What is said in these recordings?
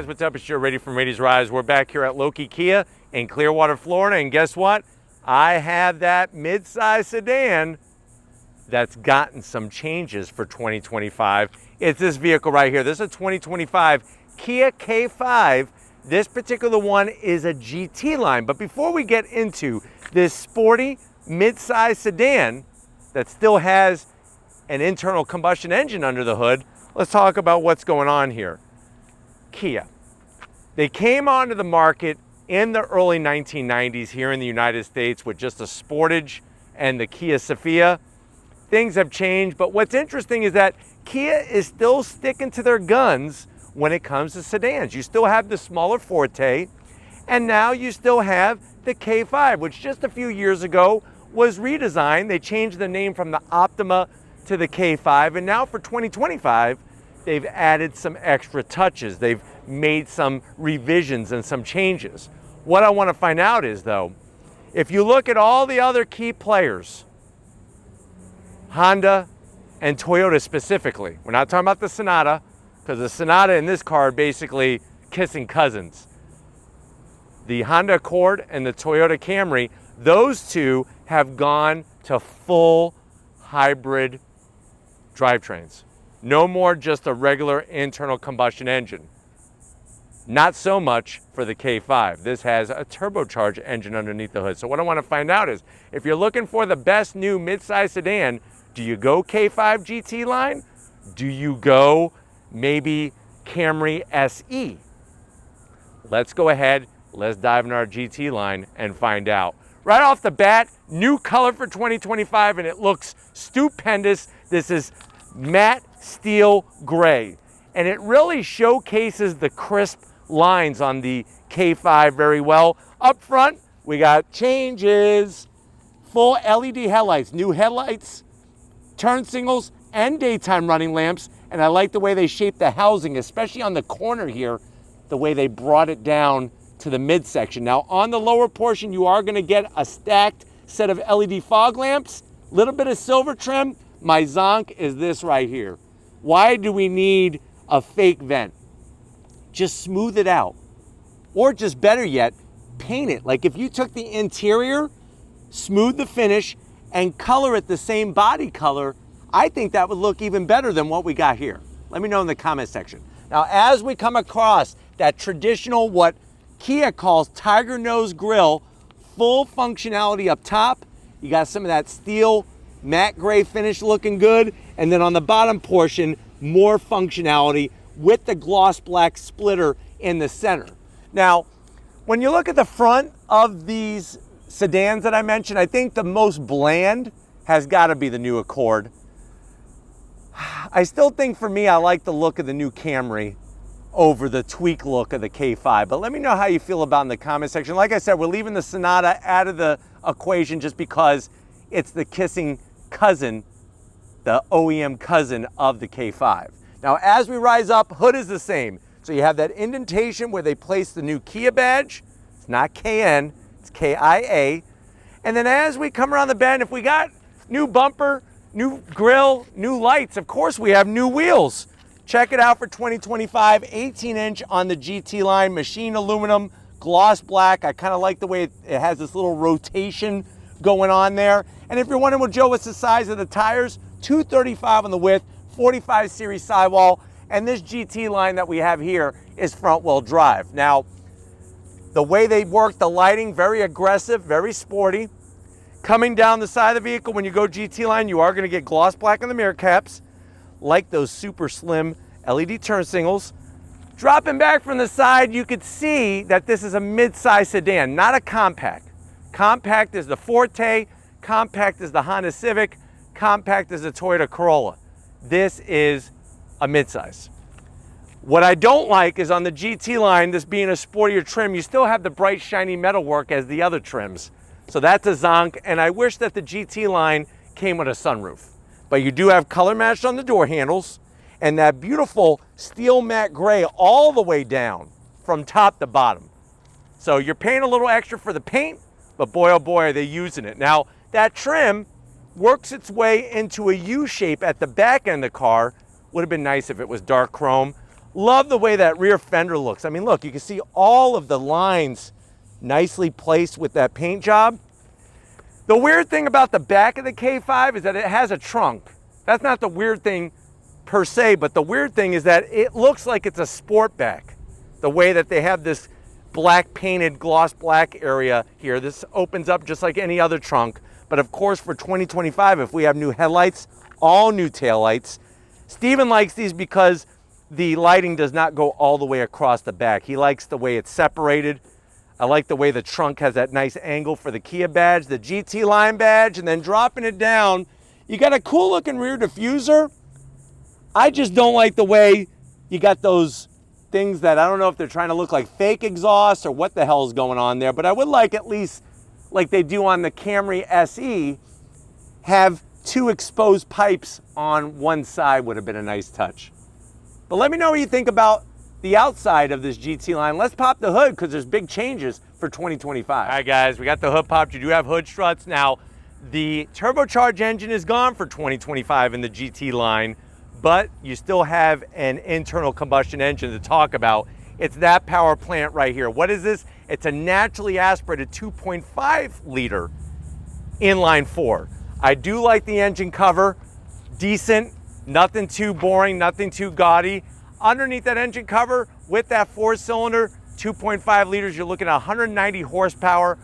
guys, what's up? It's your Ready from Ratey's Rise. We're back here at Loki Kia in Clearwater, Florida, and guess what? I have that mid-size sedan that's gotten some changes for 2025. It's this vehicle right here. This is a 2025 Kia K5. This particular one is a GT line, but before we get into this sporty mid-size sedan that still has an internal combustion engine under the hood, let's talk about what's going on here. Kia. They came onto the market in the early 1990s here in the United States with just a Sportage and the Kia Fascia. Things have changed, but what's interesting is that Kia is still sticking to their guns when it comes to sedans. You still have the smaller Forte, and now you still have the K5, which just a few years ago was redesigned. They changed the name from the Optima to the K5, and now for 2025, they've added some extra touches. They've made some revisions and some changes. What I want to find out is, though, if you look at all the other key players, Honda and Toyota specifically, we're not talking about the Sonata, because the Sonata in this car are basically kissing cousins. The Honda Accord and the Toyota Camry, those two have gone to full hybrid drivetrains. No more just a regular internal combustion engine. Not so much for the K5. This has a turbocharged engine underneath the hood. So what I want to find out is, if you're looking for the best new midsize sedan, do you go K5 GT line? Do you go maybe Camry SE? Let's go ahead, let's dive into our GT line and find out. Right off the bat, new color for 2025, and it looks stupendous. This is matte steel gray, and it really showcases the crisp lines on the K5 very well. Up front, we got changes, full LED headlights, new headlights, turn signals, and daytime running lamps, and I like the way they shaped the housing, especially on the corner here, the way they brought it down to the midsection. Now, on the lower portion, you are gonna get a stacked set of LED fog lamps, little bit of silver trim. My zonk is this right here. Why do we need a fake vent? Just smooth it out. Or just better yet, paint it. Like if you took the interior, smooth the finish, and color it the same body color, I think that would look even better than what we got here. Let me know in the comment section. Now, as we come across that traditional, what Kia calls tiger nose grille, full functionality up top, you got some of that steel matte gray finish looking good, and then on the bottom portion, more functionality with the gloss black splitter in the center. Now, when you look at the front of these sedans that I mentioned, I think the most bland has got to be the new Accord. I still think for me, I like the look of the new Camry over the tweak look of the K5, but let me know how you feel about it in the comment section. Like I said, we're leaving the Sonata out of the equation just because it's the kissing cousin, the OEM cousin of the K5. Now, as we rise up, hood is the same. So you have that indentation where they place the new Kia badge. It's not KN, it's KIA. And then as we come around the bend, if we got new bumper, new grille, new lights, of course we have new wheels. Check it out for 2025, 18-inch on the GT line, machine aluminum, gloss black. I kind of like the way it has this little rotation going on there. And if you're wondering, well, Joe, what's the size of the tires? 235 on the width, 45 series sidewall, and this GT line that we have here is front wheel drive. Now, the way they work the lighting, very aggressive, very sporty. Coming down the side of the vehicle, when you go GT line, you are gonna get gloss black on the mirror caps, like those super slim LED turn signals. Dropping back from the side, you could see that this is a mid-size sedan, not a compact. Compact is the Forte, compact is the Honda Civic, compact is the Toyota Corolla. This is a midsize. What I don't like is on the GT line, this being a sportier trim, you still have the bright shiny metalwork as the other trims. So that's a zonk, and I wish that the GT line came with a sunroof. But you do have color matched on the door handles, and that beautiful steel matte gray all the way down from top to bottom. So you're paying a little extra for the paint, but boy, oh boy, are they using it. Now, that trim works its way into a U shape at the back end of the car. Would have been nice if it was dark chrome. Love the way that rear fender looks. I mean, look, you can see all of the lines nicely placed with that paint job. The weird thing about the back of the K5 is that it has a trunk. That's not the weird thing per se, but the weird thing is that it looks like it's a Sportback. The way that they have this black painted gloss black area here. This opens up just like any other trunk. But of course, for 2025, if we have new headlights, all new taillights, Steven likes these because the lighting does not go all the way across the back. He likes the way it's separated. I like the way the trunk has that nice angle for the Kia badge, the GT line badge, and then dropping it down, you got a cool looking rear diffuser. I just don't like the way you got those things that I don't know if they're trying to look like fake exhaust or what the hell is going on there, but I would like, at least like they do on the Camry SE, have two exposed pipes on one side. Would have been a nice touch. But let me know what you think about the outside of this GT line. Let's pop the hood because there's big changes for 2025. All right, guys, we got the hood popped. You do have hood struts. Now, the turbocharged engine is gone for 2025 in the GT line, but you still have an internal combustion engine to talk about. It's that power plant right here. What is this? It's a naturally aspirated 2.5 liter inline four. I do like the engine cover. Decent, nothing too boring, nothing too gaudy. Underneath that engine cover, with that four-cylinder, 2.5 liters, you're looking at 190 horsepower,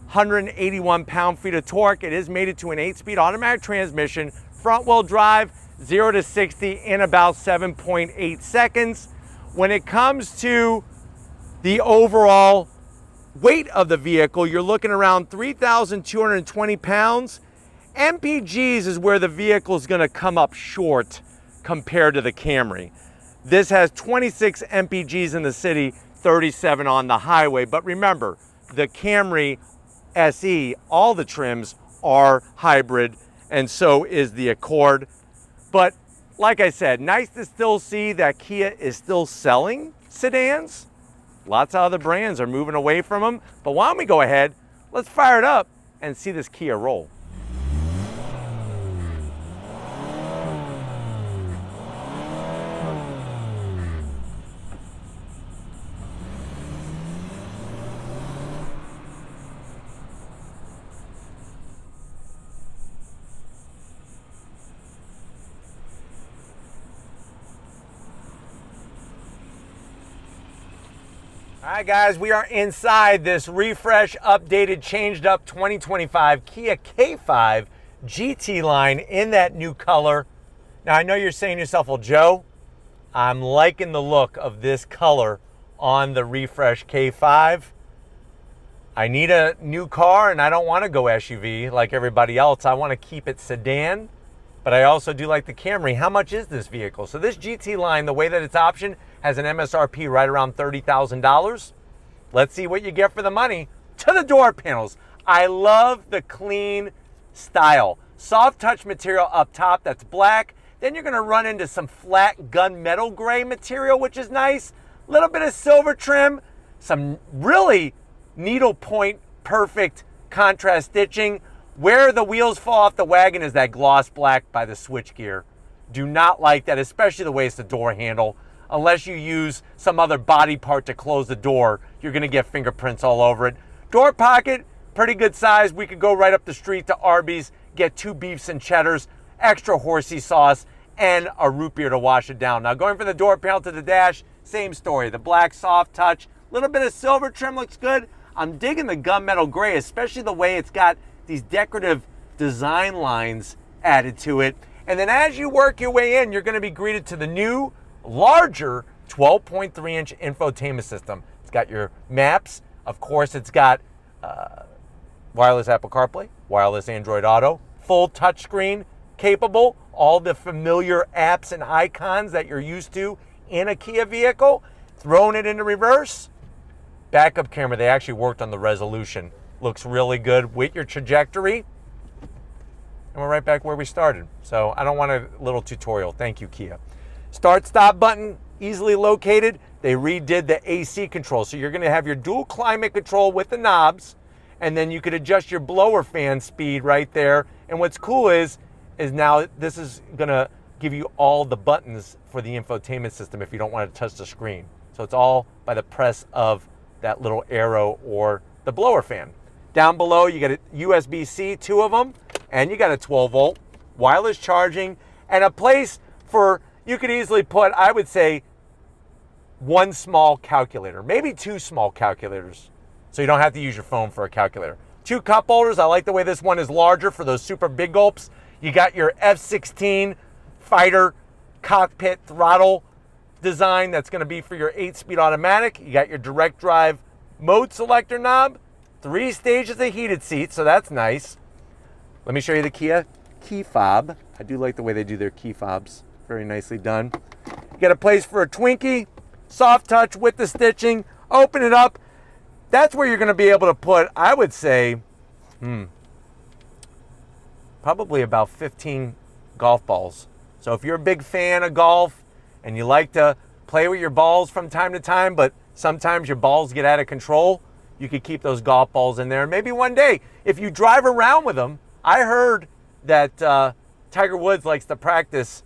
181 pound-feet of torque. It is mated to an 8-speed automatic transmission, front-wheel drive, 0 to 60 in about 7.8 seconds. When it comes to the overall weight of the vehicle, you're looking around 3,220 pounds. MPGs is where the vehicle is going to come up short compared to the Camry. This has 26 MPGs in the city, 37 on the highway. But remember, the Camry SE, all the trims are hybrid, and so is the Accord. But like I said, nice to still see that Kia is still selling sedans. Lots of other brands are moving away from them. But why don't we go ahead, let's fire it up and see this Kia roll. All right, guys, we are inside this refresh, updated, changed up 2025 Kia K5 GT line in that new color. Now, I know you're saying to yourself, well, Joe, I'm liking the look of this color on the refresh K5. I need a new car and I don't want to go SUV like everybody else. I want to keep it sedan, but I also do like the Camry. How much is this vehicle? So this GT line, the way that it's optioned, has an MSRP right around $30,000. Let's see what you get for the money. To the door panels. I love the clean style. Soft touch material up top that's black. Then you're gonna run into some flat gunmetal gray material, which is nice. A little bit of silver trim, some really needlepoint perfect contrast stitching. Where the wheels fall off the wagon is that gloss black by the switchgear. Do not like that, especially the way it's the door handle. Unless you use some other body part to close the door, you're gonna get fingerprints all over it. Door pocket, pretty good size. We could go right up the street to Arby's, get 2 beefs and cheddars, extra horsey sauce, and a root beer to wash it down. Now going from the door panel to the dash, same story. The black soft touch, little bit of silver trim looks good. I'm digging the gunmetal gray, especially the way it's got these decorative design lines added to it. And then as you work your way in, you're gonna be greeted to the new, larger 12.3-inch infotainment system. It's got your maps. Of course, it's got wireless Apple CarPlay, wireless Android Auto, full touchscreen capable, all the familiar apps and icons that you're used to in a Kia vehicle. Throwing it into reverse. Backup camera, they actually worked on the resolution. Looks really good with your trajectory. And we're right back where we started. So I don't want a little tutorial. Thank you, Kia. Start stop button, easily located. They redid the AC control. So you're gonna have your dual climate control with the knobs, and then you could adjust your blower fan speed right there. And what's cool is now this is gonna give you all the buttons for the infotainment system if you don't want to touch the screen. So it's all by the press of that little arrow or the blower fan. Down below, you get a USB-C, 2 of them, and you got a 12-volt wireless charging, and a place for, you could easily put, I would say, 1 small calculator, maybe 2 small calculators, so you don't have to use your phone for a calculator. 2 cup holders. I like the way this one is larger for those super big gulps. You got your F-16 fighter cockpit throttle design that's going to be for your 8-speed automatic. You got your direct drive mode selector knob, 3 stages of heated seats, so that's nice. Let me show you the Kia key fob. I do like the way they do their key fobs. Very nicely done. You got a place for a Twinkie, soft touch with the stitching. Open it up. That's where you're going to be able to put, I would say, probably about 15 golf balls. So if you're a big fan of golf and you like to play with your balls from time to time, but sometimes your balls get out of control, you could keep those golf balls in there. Maybe one day, if you drive around with them, I heard that Tiger Woods likes to practice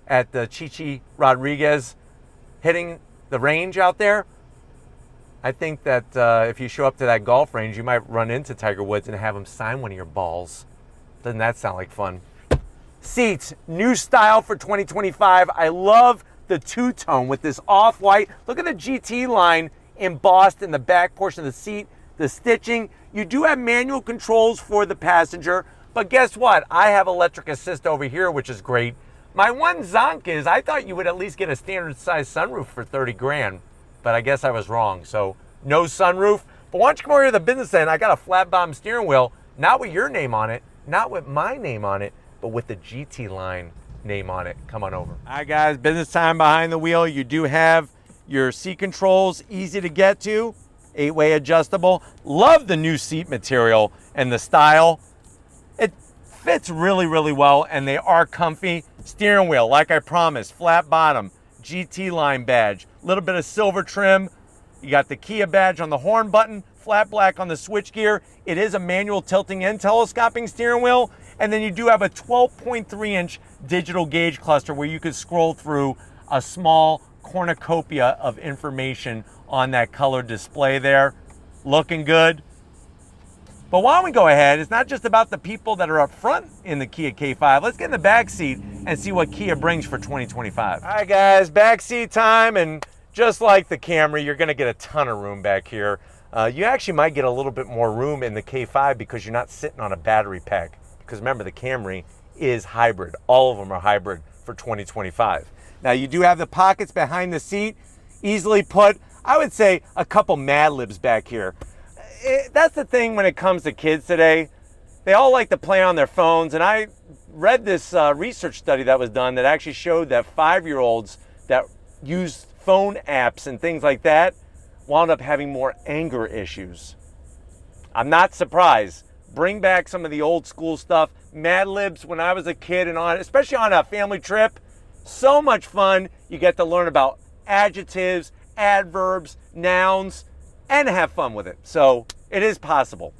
at the Chichi Rodriguez hitting the range out there. I think that if you show up to that golf range, you might run into Tiger Woods and have him sign one of your balls. Doesn't that sound like fun? Seats, new style for 2025. I love the two-tone with this off-white. Look at the GT line embossed in the back portion of the seat, the stitching. You do have manual controls for the passenger, but guess what? I have electric assist over here, which is great. My one zonk is I thought you would at least get a standard size sunroof for 30 grand, but I guess I was wrong. So no sunroof. But why don't you come over here to the business end? I got a flat bottom steering wheel, not with your name on it, not with my name on it, but with the GT line name on it. Come on over. All right, guys, business time behind the wheel. You do have your seat controls, easy to get to, 8-way adjustable. Love the new seat material and the style. It fits really, really well, and they are comfy. Steering wheel, like I promised, flat bottom, GT line badge, a little bit of silver trim. You got the Kia badge on the horn button, flat black on the switch gear. It is a manual tilting and telescoping steering wheel. And then you do have a 12.3-inch digital gauge cluster where you could scroll through a small cornucopia of information on that color display there. Looking good. But why don't we go ahead? It's not just about the people that are up front in the Kia K5. Let's get in the back seat and see what Kia brings for 2025. All right, guys, back seat time. And just like the Camry, you're going to get a ton of room back here. You actually might get a little bit more room in the K5 because you're not sitting on a battery pack. Because remember, the Camry is hybrid. All of them are hybrid for 2025. Now, you do have the pockets behind the seat. Easily put, I would say, a couple Mad Libs back here. That's the thing when it comes to kids today. They all like to play on their phones. And I read this research study that was done that actually showed that 5-year-olds that use phone apps and things like that wound up having more anger issues. I'm not surprised. Bring back some of the old school stuff. Mad Libs when I was a kid, and especially on a family trip, so much fun. You get to learn about adjectives, adverbs, nouns, and have fun with it. So it is possible.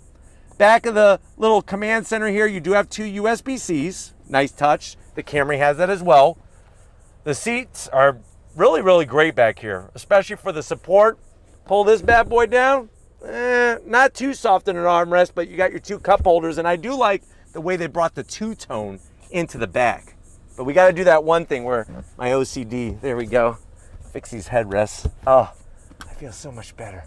Back of the little command center here, you do have 2 USB-Cs. Nice touch. The Camry has that as well. The seats are really, really great back here, especially for the support. Pull this bad boy down. Not too soft in an armrest, but you got your 2 cup holders, and I do like the way they brought the two-tone into the back. But we got to do that one thing where my OCD, there we go, fix these headrests. Oh, I feel so much better.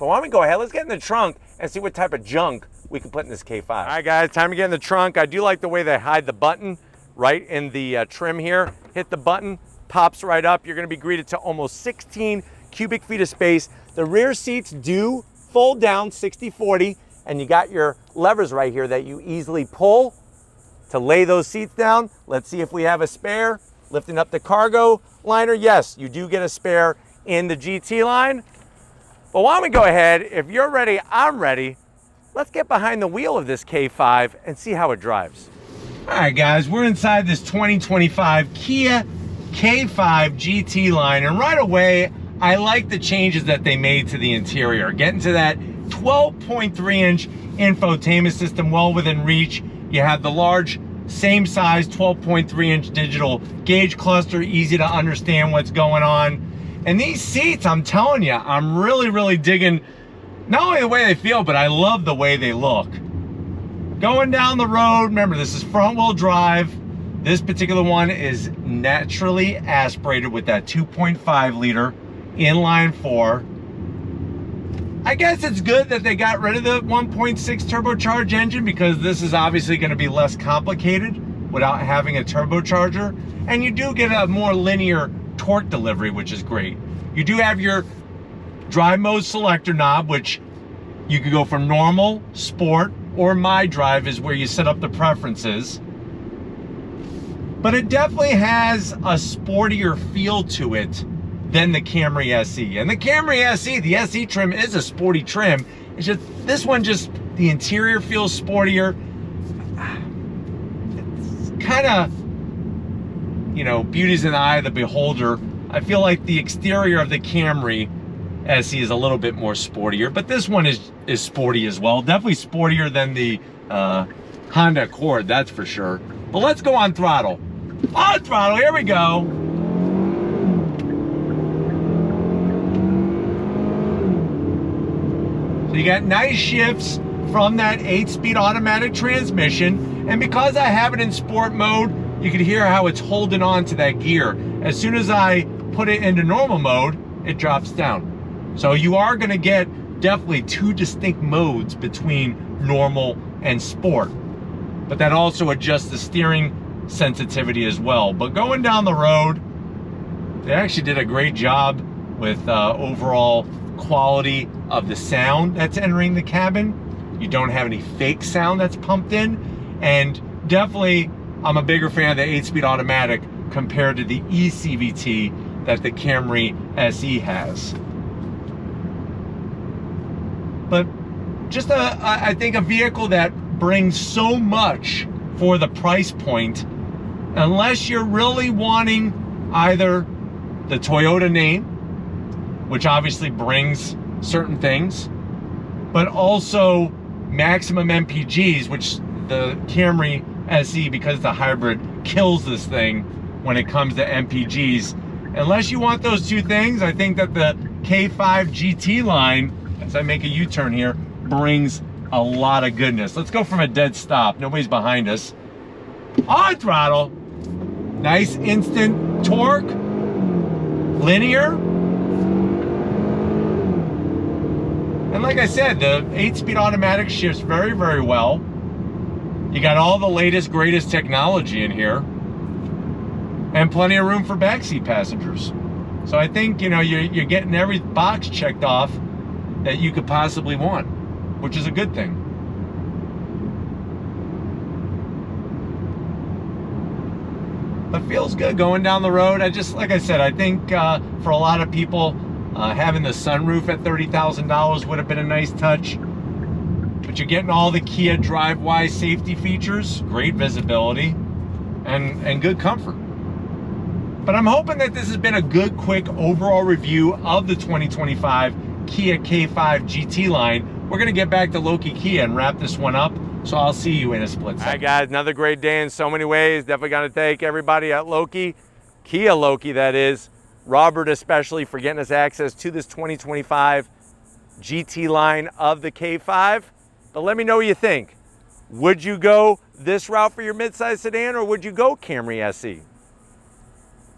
But why don't we go ahead, let's get in the trunk and see what type of junk we can put in this K5. All right, guys, time to get in the trunk. I do like the way they hide the button right in the trim here. Hit the button, pops right up. You're going to be greeted to almost 16 cubic feet of space. The rear seats do fold down 60-40, and you got your levers right here that you easily pull to lay those seats down. Let's see if we have a spare. Lifting up the cargo liner, yes, you do get a spare in the GT line. But why don't we go ahead, if you're ready, I'm ready. Let's get behind the wheel of this K5 and see how it drives. All right, guys, we're inside this 2025 Kia K5 GT line, and right away, I like the changes that they made to the interior. Getting to that 12.3-inch infotainment system well within reach. You have the large same size, 12.3-inch digital gauge cluster, easy to understand what's going on. And these seats, I'm telling you, I'm really digging not only the way they feel, but I love the way they look. Going down the road, remember this is front wheel drive. This particular one is naturally aspirated with that 2.5 liter inline four. I guess it's good that they got rid of the 1.6 turbocharged engine, because this is obviously going to be less complicated without having a turbocharger. And you do get a more linear torque delivery, which is great. You do have your drive mode selector knob, which you could go from normal, sport, or my drive is where you set up the preferences. But it definitely has a sportier feel to it than the Camry SE. And the Camry SE, the SE trim is a sporty trim. It's just, this one just, the interior feels sportier. It's kind of, you know, beauty's in the eye of the beholder. I feel like the exterior of the Camry SE is a little bit more sportier, but this one is sporty as well. Definitely sportier than the Honda Accord, that's for sure. But let's go on throttle. On throttle, here we go. So you got nice shifts from that 8-speed automatic transmission. And because I have it in sport mode, you can hear how it's holding on to that gear. As soon as I put it into normal mode, it drops down. So you are gonna get definitely two distinct modes between normal and sport. But that also adjusts the steering sensitivity as well. But going down the road, they actually did a great job with overall quality of the sound that's entering the cabin. You don't have any fake sound that's pumped in. And definitely, I'm a bigger fan of the 8-speed automatic compared to the eCVT that the Camry SE has. But just I think a vehicle that brings so much for the price point, unless you're really wanting either the Toyota name, which obviously brings certain things, but also maximum MPGs, which the Camry SE, because the hybrid, kills this thing when it comes to MPGs. Unless you want those two things, I think that the K5 GT line, as I make a U-turn here, brings a lot of goodness. Let's go from a dead stop. Nobody's behind us. On throttle. Nice instant torque. Linear. And like I said, the 8-speed automatic shifts very well. You got all the latest, greatest technology in here. And plenty of room for backseat passengers. So I think, you know, you're getting every box checked off that you could possibly want, which is a good thing. But feels good going down the road. Like I said, I think for a lot of people, having the sunroof at $30,000 would have been a nice touch. But you're getting all the Kia drive-wise safety features, great visibility, and good comfort. But I'm hoping that this has been a good, quick overall review of the 2025 Kia K5 GT line. We're gonna get back to Loki Kia and wrap this one up. So I'll see you in a split second. All right, guys, another great day in so many ways. Definitely gotta thank everybody at Loki, Kia Loki that is, Robert especially, for getting us access to this 2025 GT line of the K5. But let me know what you think. Would you go this route for your midsize sedan, or would you go Camry SE?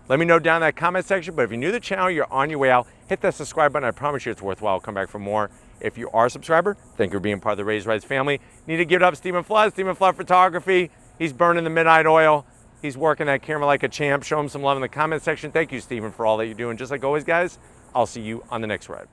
Let me know down in that comment section. But if you're new to the channel, you're on your way out, hit that subscribe button. I promise you it's worthwhile. Come back for more. If you are a subscriber, thank you for being part of the Raised Rides family. Need to give it up to Stephen Flood. Stephen Flood Photography. He's burning the midnight oil. He's working that camera like a champ. Show him some love in the comment section. Thank you, Stephen, for all that you're doing. Just like always, guys, I'll see you on the next ride.